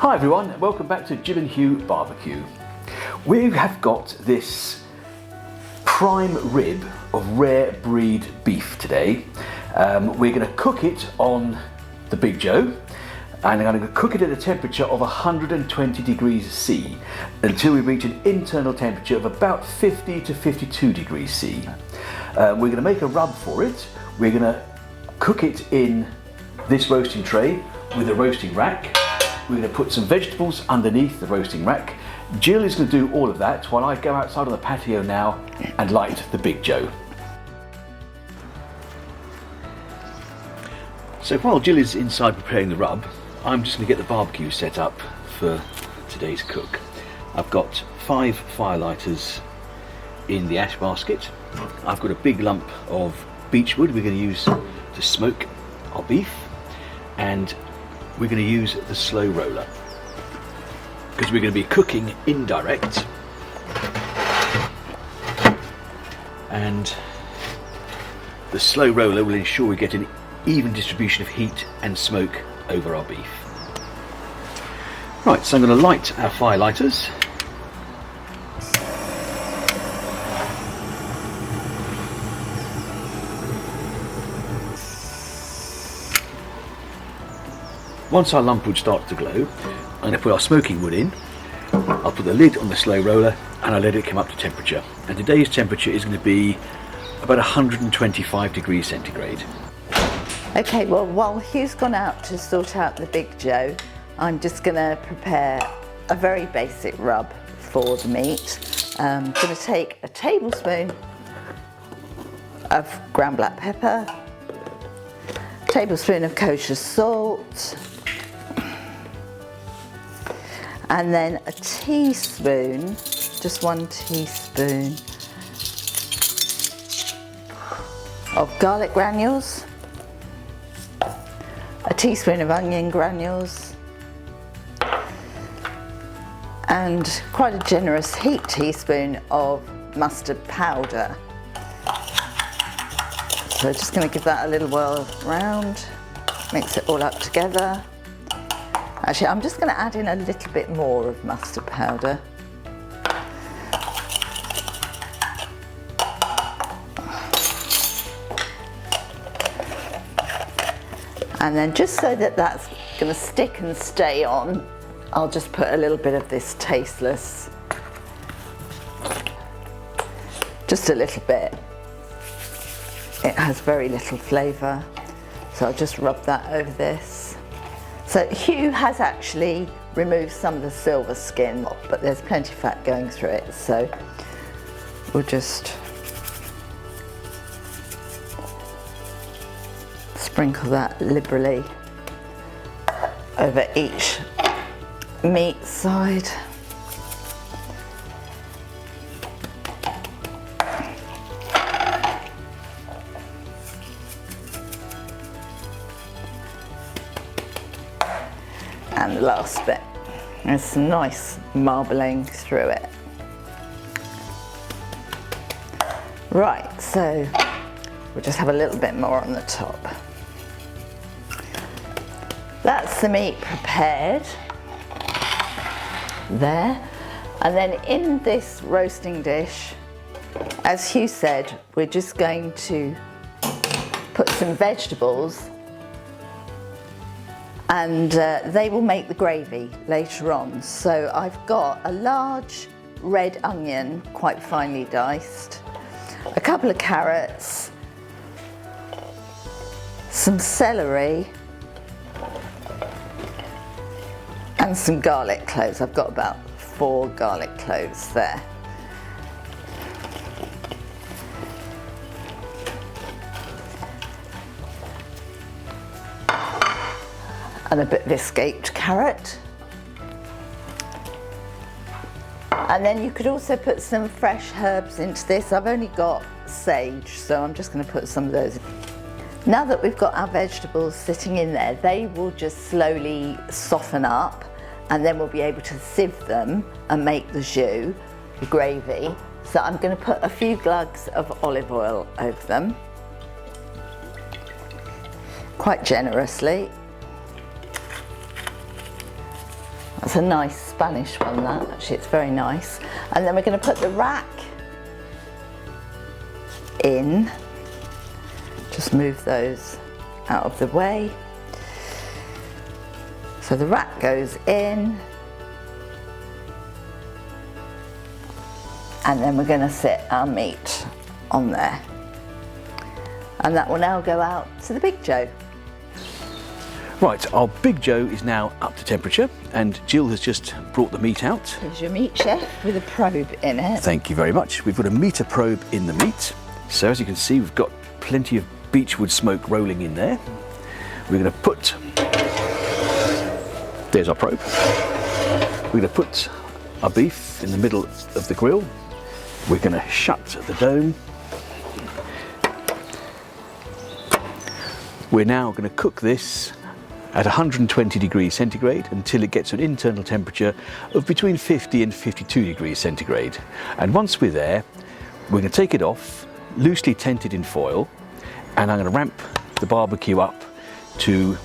Hi everyone, welcome back to Jim and Hugh Barbecue. We have got this prime rib of rare breed beef today. We're going to cook it on the Big Joe, and I'm going to cook it at a temperature of 120 degrees C until we reach an internal temperature of about 50 to 52 degrees C. We're going to make a rub for it. We're going to cook it in this roasting tray with a roasting rack. We're going to put some vegetables underneath the roasting rack. Jill is going to do all of that while I go outside on the patio now and light the Big Joe. So while Jill is inside preparing the rub, I'm just going to get the barbecue set up for today's cook. I've got 5 fire lighters in the ash basket. I've got a big lump of beech wood we're going to use to smoke our beef, and we're going to use the SloRoller because we're going to be cooking indirect, and the SloRoller will ensure we get an even distribution of heat and smoke over our beef. Right, so I'm going to light our fire lighters. Once our lump wood starts to glow, I'm going to put our smoking wood in. I'll put the lid on the SloRoller and I'll let it come up to temperature. And today's temperature is going to be about 125 degrees centigrade. Okay, well, while Hugh's gone out to sort out the Big Joe, I'm just going to prepare a very basic rub for the meat. I'm going to take a tablespoon of ground black pepper, a tablespoon of kosher salt, and then a teaspoon, just 1 teaspoon of garlic granules, a teaspoon of onion granules, and quite a generous heaped teaspoon of mustard powder. So just going to give that a little whirl around, mix it all up together. Actually, I'm just going to add in a little bit more of mustard powder. And then just so that that's going to stick and stay on, I'll just put a little bit of this tasteless, just a little bit. It has very little flavour, so I'll just rub that over this. So Hugh has actually removed some of the silver skin, but there's plenty of fat going through it, so we'll just sprinkle that liberally over each meat side. And the last bit. There's some nice marbling through it. Right, so we'll just have a little bit more on the top. That's the meat prepared there. And then in this roasting dish, as Hugh said, we're just going to put some vegetables, and they will make the gravy later on. So I've got a large red onion, quite finely diced, a couple of carrots, some celery, and some garlic cloves. I've got about 4 garlic cloves there. And a bit of escaped carrot. And then you could also put some fresh herbs into this. I've only got sage, so I'm just going to put some of those. Now that we've got our vegetables sitting in there, they will just slowly soften up, and then we'll be able to sieve them and make the jus, the gravy. So I'm going to put a few glugs of olive oil over them, quite generously. That's a nice Spanish one, that. Actually, it's very nice. And then we're going to put the rack in. Just move those out of the way. So the rack goes in. And then we're going to sit our meat on there. And that will now go out to the Big Joe. Right, our Big Joe is now up to temperature, and Jill has just brought the meat out. Here's your meat, chef, with a probe in it. Thank you very much. We've got a meter probe in the meat. So as you can see, we've got plenty of beechwood smoke rolling in there. We're going to put, there's our probe. We're going to put our beef in the middle of the grill. We're going to shut the dome. We're now going to cook this at 120 degrees centigrade until it gets an internal temperature of between 50 and 52 degrees centigrade. And once we're there, we're going to take it off, loosely tent it in foil, and I'm going to ramp the barbecue up to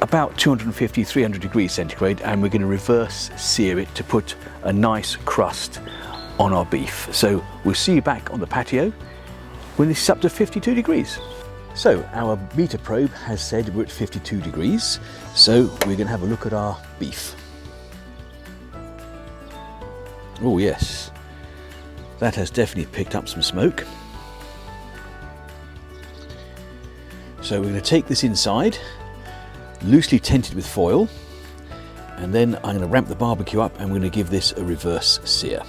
about 250, 300 degrees centigrade, and we're going to reverse sear it to put a nice crust on our beef. So we'll see you back on the patio when this is up to 52 degrees. So our meter probe has said we're at 52 degrees, so we're going to have a look at our beef. Oh yes, that has definitely picked up some smoke. So we're going to take this inside, loosely tent it with foil, and then I'm going to ramp the barbecue up and we're going to give this a reverse sear.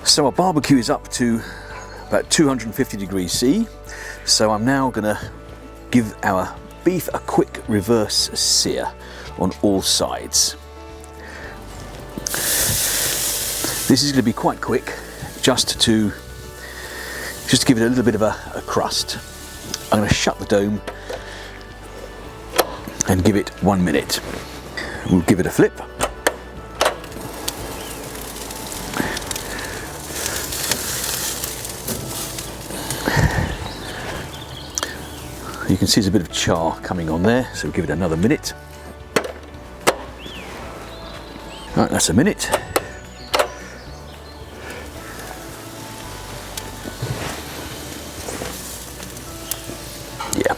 So our barbecue is up to about 250 degrees C. So I'm now going to give our beef a quick reverse sear on all sides. This is going to be quite quick, just to give it a little bit of a crust. I'm going to shut the dome and give it 1 minute. We'll give it a flip. You can see there's a bit of char coming on there, so we'll give it another minute. Right, that's a minute. Yeah.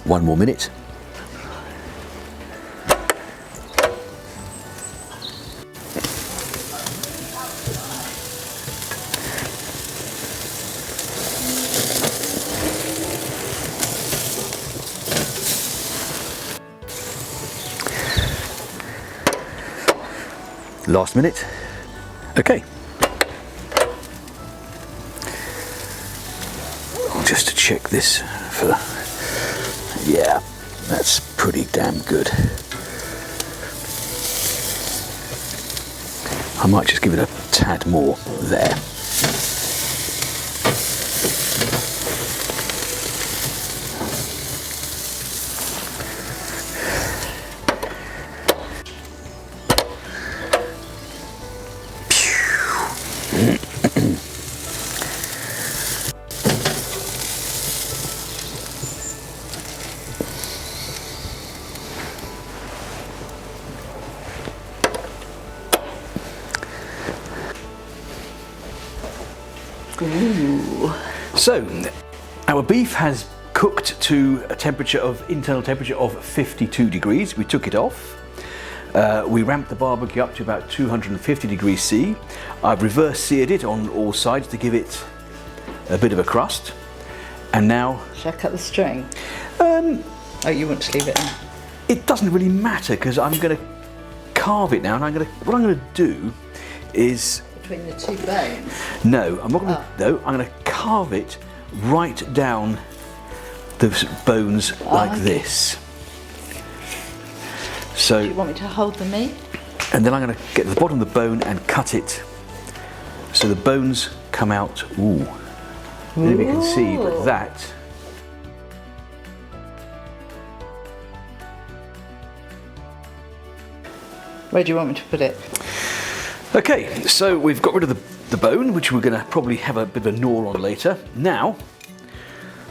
One more minute. Last minute. Okay. Just to check this for, yeah, that's pretty damn good. I might just give it a tad more there. Ooh. So, our beef has cooked to a temperature of, internal temperature of 52 degrees. We took it off. We ramped the barbecue up to about 250 degrees C. I've reverse seared it on all sides to give it a bit of a crust. And now... Should I cut the string? Oh, you want to leave it in? It doesn't really matter because I'm going to carve it now, and what I'm going to do is... Between the two bones? No, I'm not going to. No, I'm going to carve it right down the bones like this. So. Do you want me to hold the meat? And then I'm going to get to the bottom of the bone and cut it so the bones come out. Ooh. I don't know if you can see, but that. Where do you want me to put it? Okay, so we've got rid of the the bone, which we're going to probably have a bit of a gnaw on later. Now,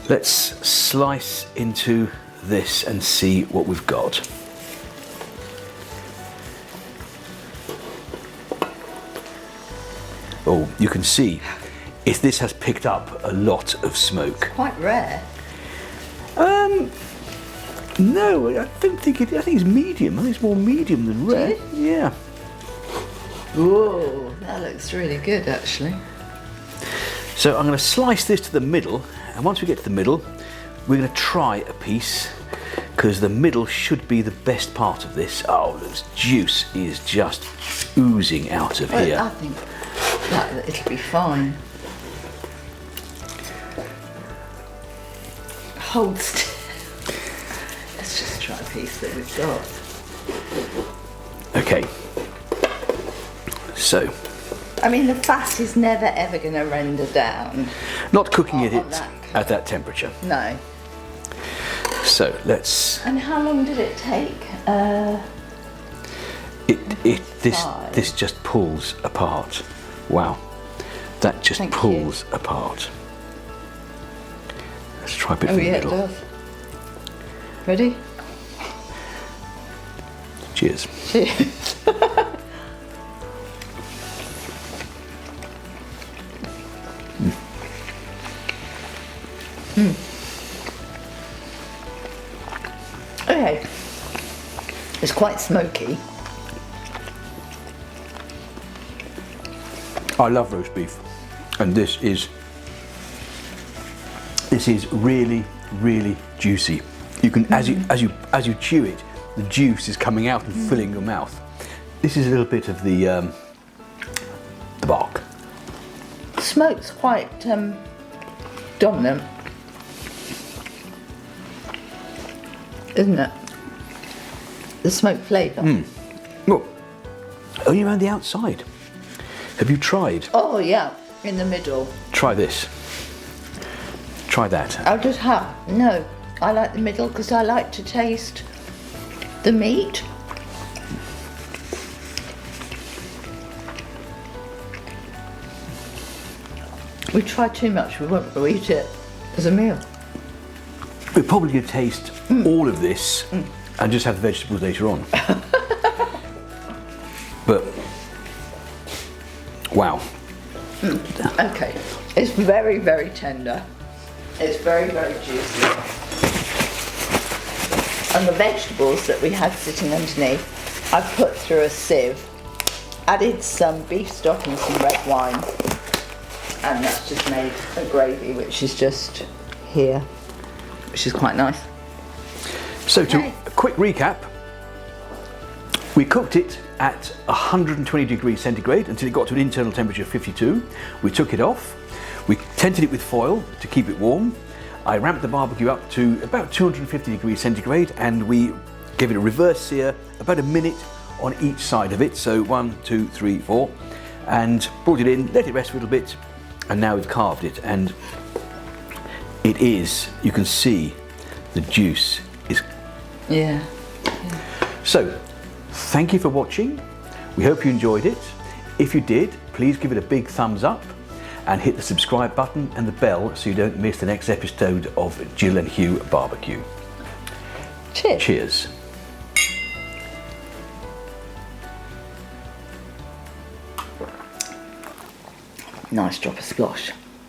let's slice into this and see what we've got. Oh, you can see this has picked up a lot of smoke. Quite rare. No, I don't think it. I think it's medium. I think it's more medium than rare. Yeah. Whoa, that looks really good actually. So I'm going to slice this to the middle, and once we get to the middle, we're going to try a piece, because the middle should be the best part of this. Oh, this juice is just oozing out of here. I think that it'll be fine. Hold still. Let's just try a piece that we've got. Okay. So. I mean, the fat is never ever going to render down. Not cooking it that at that temperature. No. So let's. And how long did it take? This just pulls apart. Wow, that just pulls apart. Let's try a bit from the middle. Oh yeah, it does. Ready? Cheers. Cheers. Okay, it's quite smoky. I love roast beef, and this is really, really juicy. You can, as you chew it, the juice is coming out and filling your mouth. This is a little bit of the bark. Smoke's quite dominant, isn't it? The smoke flavour. Well, only around the outside. Have you tried? Oh yeah, in the middle. Try this. Try that. I'll just have, no, I like the middle because I like to taste the meat. We try too much, we won't eat it as a meal. We're probably going to taste all of this and just have the vegetables later on. But, wow. Okay, it's very, very tender. It's very, very juicy. And the vegetables that we had sitting underneath, I've put through a sieve, added some beef stock and some red wine, and that's just made a gravy, which is just here, which is quite nice. So to a quick recap, we cooked it at 120 degrees centigrade until it got to an internal temperature of 52. We took it off. We tented it with foil to keep it warm. I ramped the barbecue up to about 250 degrees centigrade, and we gave it a reverse sear, about a minute on each side of it. So 1, 2, 3, 4, and brought it in, let it rest for a little bit, and now we've carved it, and it is, you can see the juice is. Yeah. So, thank you for watching. We hope you enjoyed it. If you did, please give it a big thumbs up and hit the subscribe button and the bell so you don't miss the next episode of Jill and Hugh Barbecue. Cheers. Cheers. Nice drop of splosh.